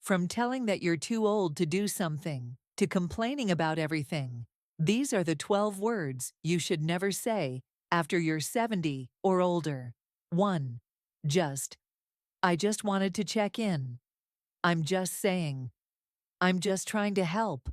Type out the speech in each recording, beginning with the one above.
From telling that you're too old to do something, to complaining about everything, these are the 12 words you should never say after you're 70 or older. 1. Just. I just wanted to check in. I'm just saying. I'm just trying to help.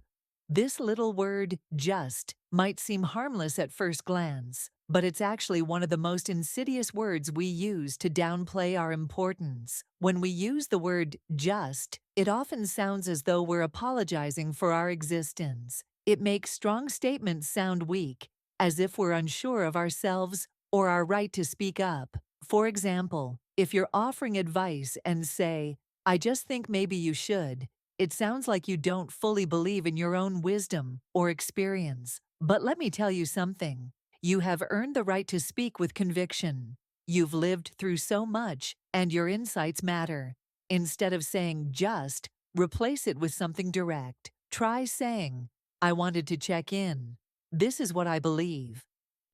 This little word, just, might seem harmless at first glance, but it's actually one of the most insidious words we use to downplay our importance. When we use the word just, it often sounds as though we're apologizing for our existence. It makes strong statements sound weak, as if we're unsure of ourselves or our right to speak up. For example, if you're offering advice and say, I just think maybe you should, it sounds like you don't fully believe in your own wisdom or experience. But let me tell you something. You have earned the right to speak with conviction. You've lived through so much, and your insights matter. Instead of saying just, replace it with something direct. Try saying, I wanted to check in. This is what I believe.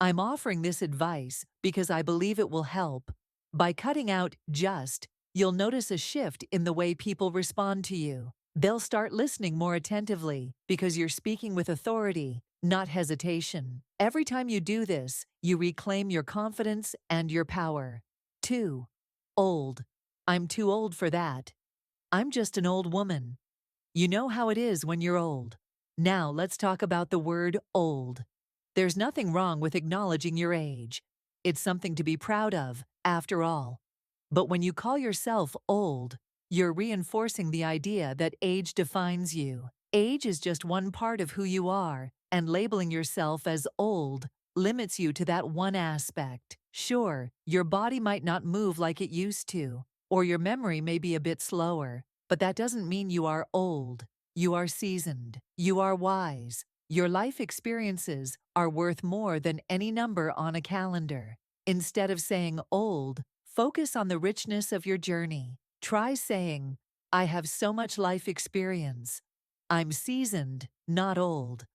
I'm offering this advice because I believe it will help. By cutting out just, you'll notice a shift in the way people respond to you. They'll start listening more attentively because you're speaking with authority, not hesitation. Every time you do this, you reclaim your confidence and your power. 2. Old. I'm too old for that. I'm just an old woman. You know how it is when you're old. Now let's talk about the word old. There's nothing wrong with acknowledging your age. It's something to be proud of, after all. But when you call yourself old, you're reinforcing the idea that age defines you. Age is just one part of who you are, and labeling yourself as old limits you to that one aspect. Sure, your body might not move like it used to, or your memory may be a bit slower, but that doesn't mean you are old. You are seasoned. You are wise. Your life experiences are worth more than any number on a calendar. Instead of saying old, focus on the richness of your journey. Try saying, I have so much life experience. I'm seasoned, not old.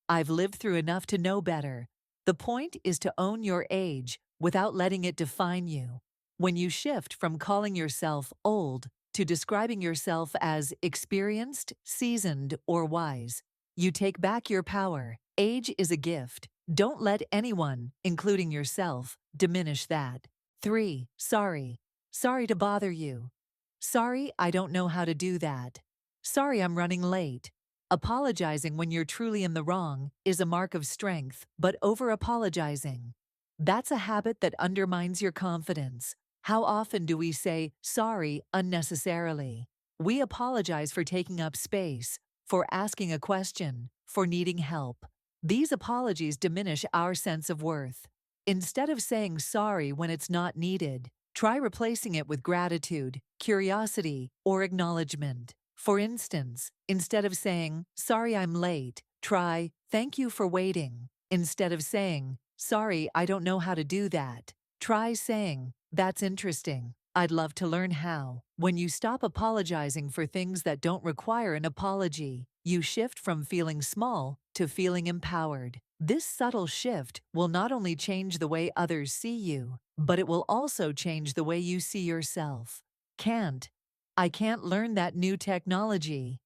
I've lived through enough to know better. The point is to own your age without letting it define you. When you shift from calling yourself old to describing yourself as experienced, seasoned, or wise, you take back your power. Age is a gift. Don't let anyone, including yourself, diminish that. 3. Sorry. Sorry to bother you. Sorry, I don't know how to do that. Sorry, I'm running late. Apologizing when you're truly in the wrong is a mark of strength, but over-apologizing, that's a habit that undermines your confidence. How often do we say sorry unnecessarily? We apologize for taking up space, for asking a question, for needing help. These apologies diminish our sense of worth. Instead of saying sorry when it's not needed, try replacing it with gratitude, curiosity, or acknowledgement. For instance, instead of saying, sorry I'm late, try, thank you for waiting. Instead of saying, sorry I don't know how to do that, try saying, that's interesting. I'd love to learn how. When you stop apologizing for things that don't require an apology, you shift from feeling small to feeling empowered. This subtle shift will not only change the way others see you, but it will also change the way you see yourself. Can't. I can't learn that new technology.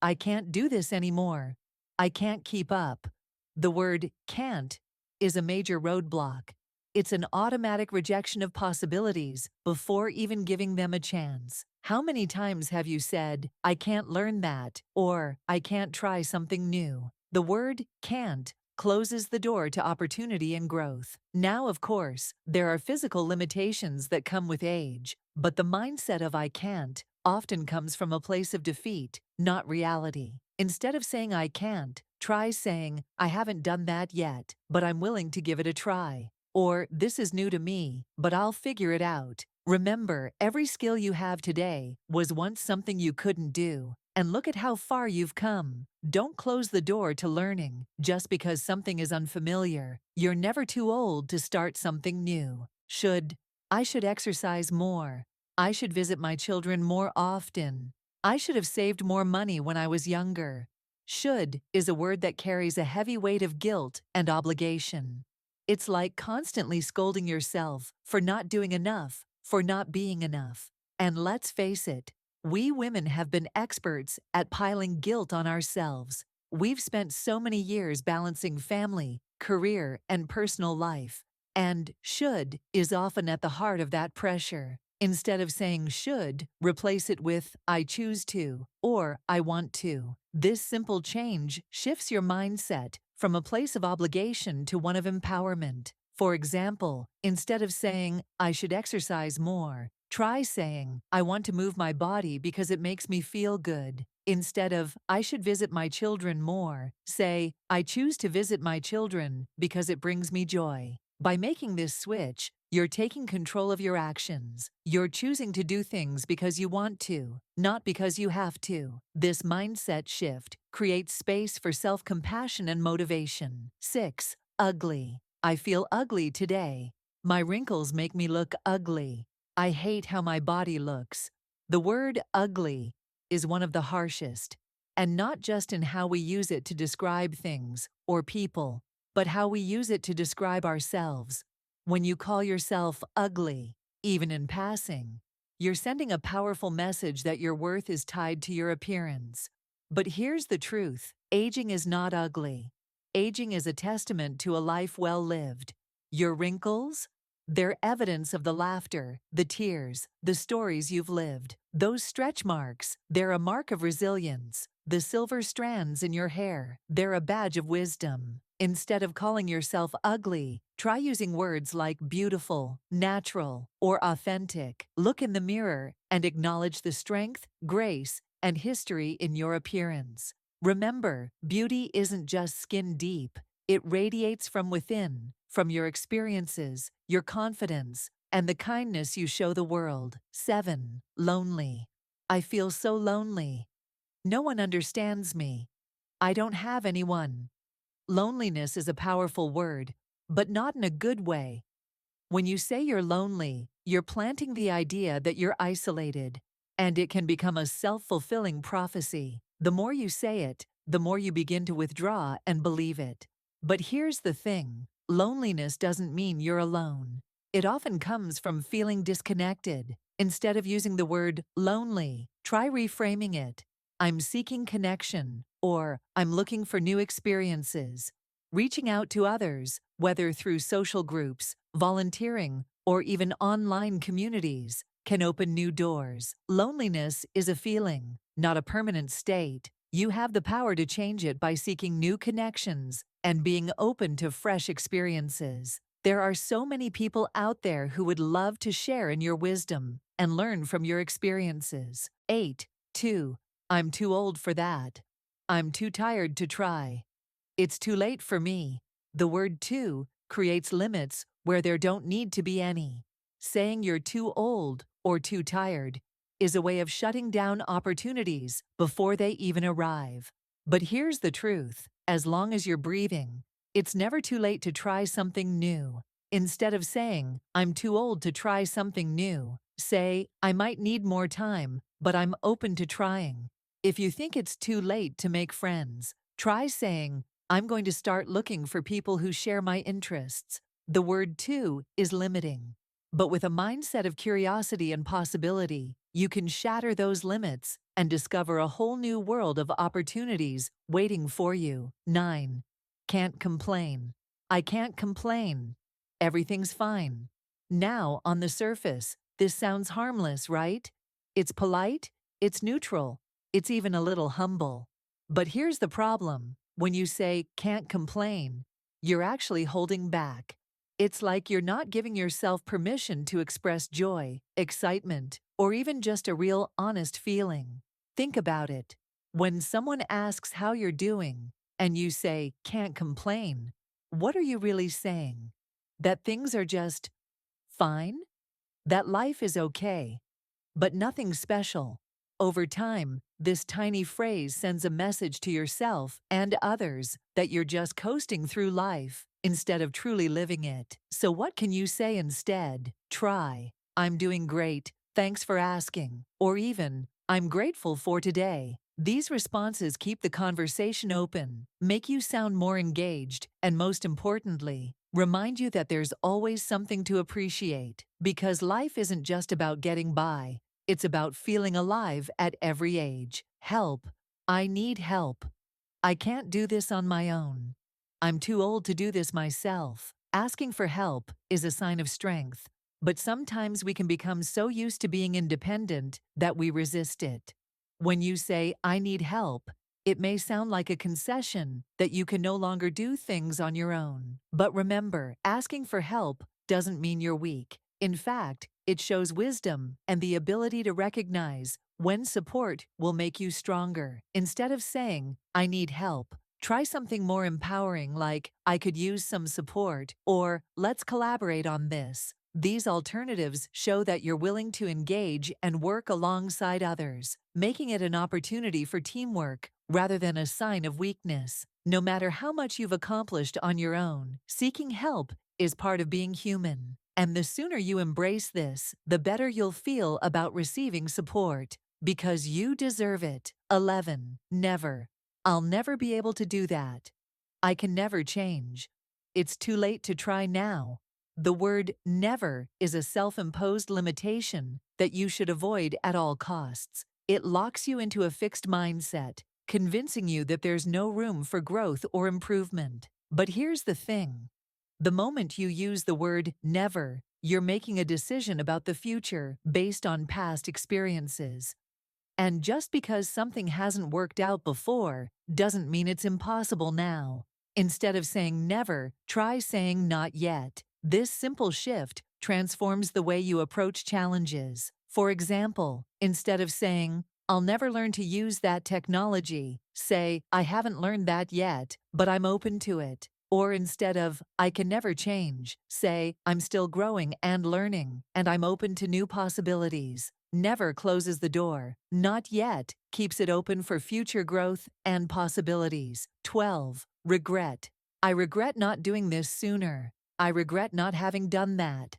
I can't do this anymore. I can't keep up. The word can't is a major roadblock. It's an automatic rejection of possibilities before even giving them a chance. How many times have you said, I can't learn that, or I can't try something new? The word can't closes the door to opportunity and growth. Now, of course, there are physical limitations that come with age, but the mindset of I can't often comes from a place of defeat, not reality. Instead of saying I can't, try saying, I haven't done that yet, but I'm willing to give it a try. Or, this is new to me, but I'll figure it out. Remember, every skill you have today was once something you couldn't do. And look at how far you've come. Don't close the door to learning just because something is unfamiliar. You're never too old to start something new. I should exercise more. I should visit my children more often. I should have saved more money when I was younger. Should is a word that carries a heavy weight of guilt and obligation. It's like constantly scolding yourself for not doing enough, for not being enough. And let's face it, We women have been experts at piling guilt on ourselves. We've spent so many years balancing family, career, and personal life. And should is often at the heart of that pressure. Instead of saying should, replace it with I choose to or I want to. This simple change shifts your mindset from a place of obligation to one of empowerment. For example, instead of saying I should exercise more, try saying I want to move my body because it makes me feel good. Instead of I should visit my children more, say I choose to visit my children because it brings me joy. By making this switch, you're taking control of your actions. You're choosing to do things because you want to, not because you have to. This mindset shift creates space for self-compassion and motivation. 6. Ugly. I feel ugly today. My wrinkles make me look ugly. I hate how my body looks. The word ugly is one of the harshest, and not just in how we use it to describe things or people, but how we use it to describe ourselves. When you call yourself ugly, even in passing, you're sending a powerful message that your worth is tied to your appearance. But here's the truth: aging is not ugly. Aging is a testament to a life well lived. Your wrinkles? They're evidence of the laughter, the tears, the stories you've lived. Those stretch marks, they're a mark of resilience. The silver strands in your hair, they're a badge of wisdom. Instead of calling yourself ugly, try using words like beautiful, natural, or authentic. Look in the mirror and acknowledge the strength, grace, and history in your appearance. Remember, beauty isn't just skin deep. It radiates from within, from your experiences, your confidence, and the kindness you show the world. 7. Lonely. I feel so lonely. No one understands me. I don't have anyone. Loneliness is a powerful word, but not in a good way. When you say you're lonely, you're planting the idea that you're isolated, and it can become a self-fulfilling prophecy. The more you say it, the more you begin to withdraw and believe it. But here's the thing: loneliness doesn't mean you're alone. It often comes from feeling disconnected. Instead of using the word lonely, try reframing it. I'm seeking connection, or I'm looking for new experiences. Reaching out to others, whether through social groups, volunteering, or even online communities, can open new doors. Loneliness is a feeling, not a permanent state. You have the power to change it by seeking new connections and being open to fresh experiences. There are so many people out there who would love to share in your wisdom and learn from your experiences. 8. 2. I'm too old for that. I'm too tired to try. It's too late for me. The word too creates limits where there don't need to be any. Saying you're too old or too tired is a way of shutting down opportunities before they even arrive. But here's the truth: as long as you're breathing, it's never too late to try something new. Instead of saying, I'm too old to try something new, say, I might need more time, but I'm open to trying. If you think it's too late to make friends, try saying, I'm going to start looking for people who share my interests. The word too is limiting. But with a mindset of curiosity and possibility, you can shatter those limits and discover a whole new world of opportunities waiting for you. 9. Can't complain. I can't complain. Everything's fine. Now, on the surface, this sounds harmless, right? It's polite, it's neutral, it's even a little humble. But here's the problem: when you say can't complain, you're actually holding back. It's like you're not giving yourself permission to express joy, excitement, or even just a real honest feeling. Think about it. When someone asks how you're doing, and you say can't complain, what are you really saying? That things are just fine? That life is okay, but nothing special. Over time, this tiny phrase sends a message to yourself and others that you're just coasting through life instead of truly living it. So what can you say instead? Try, I'm doing great, thanks for asking, or even, I'm grateful for today. These responses keep the conversation open, make you sound more engaged, and most importantly, remind you that there's always something to appreciate, because life isn't just about getting by. It's about feeling alive at every age. Help. I need help. I can't do this on my own. I'm too old to do this myself. Asking for help is a sign of strength, but sometimes we can become so used to being independent that we resist it. When you say, I need help, it may sound like a concession that you can no longer do things on your own. But remember, asking for help doesn't mean you're weak. In fact, it shows wisdom and the ability to recognize when support will make you stronger. Instead of saying, I need help, try something more empowering like, I could use some support, or let's collaborate on this. These alternatives show that you're willing to engage and work alongside others, making it an opportunity for teamwork rather than a sign of weakness. No matter how much you've accomplished on your own, seeking help is part of being human. And the sooner you embrace this, the better you'll feel about receiving support, because you deserve it. 11. Never. I'll never be able to do that. I can never change. It's too late to try now. The word never is a self-imposed limitation that you should avoid at all costs. It locks you into a fixed mindset, convincing you that there's no room for growth or improvement. But here's the thing. The moment you use the word never, you're making a decision about the future based on past experiences. And just because something hasn't worked out before doesn't mean it's impossible now. Instead of saying never, try saying not yet. This simple shift transforms the way you approach challenges. For example, instead of saying, I'll never learn to use that technology, say, I haven't learned that yet, but I'm open to it. Or instead of, I can never change, say, I'm still growing and learning, and I'm open to new possibilities. Never closes the door. Not yet keeps it open for future growth and possibilities. 12. Regret. I regret not doing this sooner. I regret not having done that.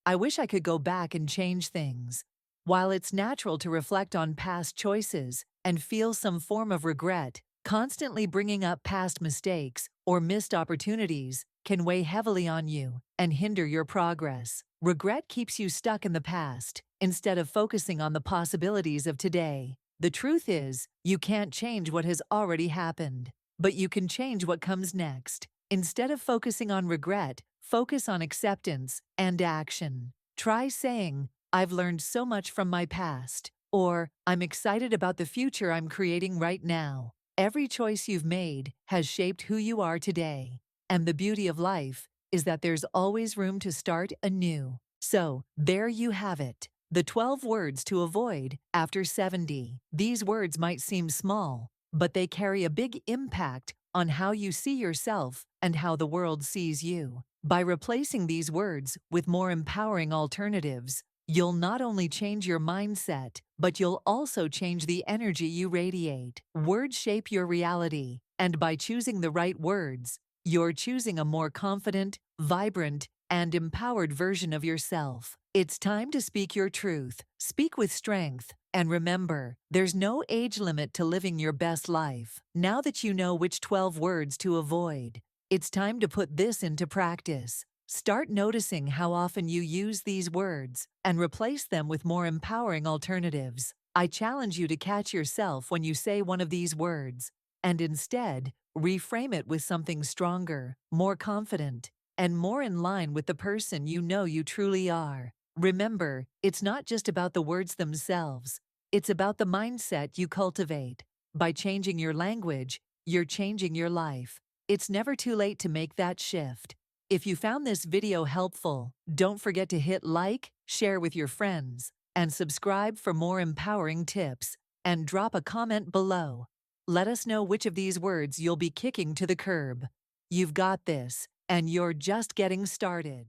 I wish I could go back and change things. While it's natural to reflect on past choices and feel some form of regret, constantly bringing up past mistakes or missed opportunities can weigh heavily on you and hinder your progress. Regret keeps you stuck in the past instead of focusing on the possibilities of today. The truth is, you can't change what has already happened, but you can change what comes next. Instead of focusing on regret, focus on acceptance and action. Try saying, I've learned so much from my past, or I'm excited about the future I'm creating right now. Every choice you've made has shaped who you are today. And the beauty of life is that there's always room to start anew. So, there you have it. The 12 words to avoid after 70. These words might seem small, but they carry a big impact on how you see yourself and how the world sees you. By replacing these words with more empowering alternatives, you'll not only change your mindset, but you'll also change the energy you radiate. Words shape your reality, and by choosing the right words, you're choosing a more confident, vibrant, and empowered version of yourself. It's time to speak your truth, speak with strength, and remember, there's no age limit to living your best life. Now that you know which 12 words to avoid, it's time to put this into practice. Start noticing how often you use these words and replace them with more empowering alternatives. I challenge you to catch yourself when you say one of these words, and instead, reframe it with something stronger, more confident, and more in line with the person you know you truly are. Remember, it's not just about the words themselves. It's about the mindset you cultivate. By changing your language, you're changing your life. It's never too late to make that shift. If you found this video helpful, don't forget to hit like, share with your friends, and subscribe for more empowering tips. And drop a comment below. Let us know which of these words you'll be kicking to the curb. You've got this, and you're just getting started.